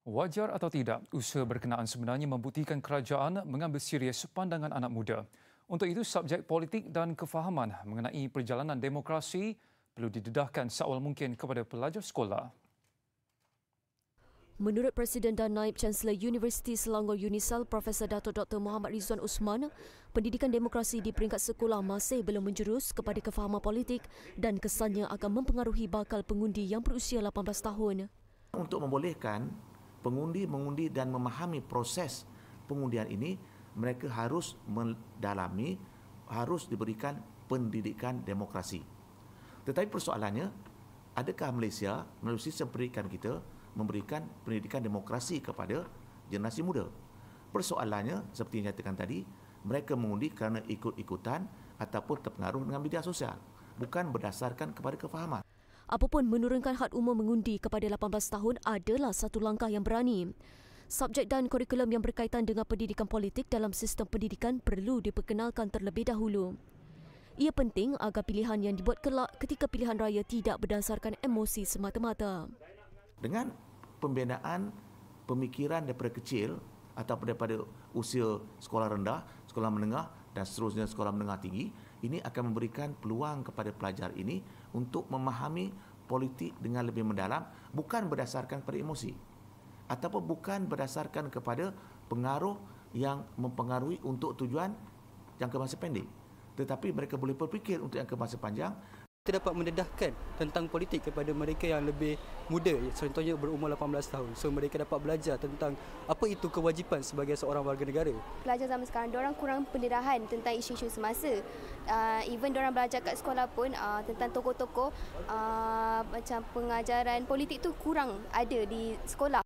Wajar atau tidak, usaha berkenaan sebenarnya membuktikan kerajaan mengambil serius pandangan anak muda. Untuk itu, subjek politik dan kefahaman mengenai perjalanan demokrasi perlu didedahkan seawal mungkin kepada pelajar sekolah. Menurut Presiden dan Naib Chancellor Universiti Selangor Unisal Profesor Dato' Dr. Muhammad Rizwan Usman, pendidikan demokrasi di peringkat sekolah masih belum menjurus kepada kefahaman politik dan kesannya akan mempengaruhi bakal pengundi yang berusia 18 tahun. Untuk membolehkan pengundi mengundi dan memahami proses pengundian ini, mereka harus mendalami, harus diberikan pendidikan demokrasi. Tetapi persoalannya, adakah Malaysia melalui sistem pendidikan kita memberikan pendidikan demokrasi kepada generasi muda? Persoalannya, seperti yang nyatakan tadi, mereka mengundi kerana ikut-ikutan ataupun terpengaruh dengan media sosial, bukan berdasarkan kepada kefahaman. Apapun menurunkan had umur mengundi kepada 18 tahun adalah satu langkah yang berani. Subjek dan kurikulum yang berkaitan dengan pendidikan politik dalam sistem pendidikan perlu diperkenalkan terlebih dahulu. Ia penting agar pilihan yang dibuat kelak ketika pilihan raya tidak berdasarkan emosi semata-mata. Dengan pembinaan pemikiran daripada kecil atau daripada usia sekolah rendah, sekolah menengah dan seterusnya sekolah menengah tinggi, ini akan memberikan peluang kepada pelajar ini untuk memahami politik dengan lebih mendalam, bukan berdasarkan pada emosi ataupun bukan berdasarkan kepada pengaruh yang mempengaruhi untuk tujuan jangka masa pendek, tetapi mereka boleh berfikir untuk jangka masa panjang. Kita dapat mendedahkan tentang politik kepada mereka yang lebih muda, contohnya berumur 18 tahun. So mereka dapat belajar tentang apa itu kewajipan sebagai seorang warga negara. Pelajar zaman sekarang, diorang kurang pendedahan tentang isu-isu semasa. Even diorang belajar kat sekolah pun tentang tokoh-tokoh macam pengajaran politik tu kurang ada di sekolah.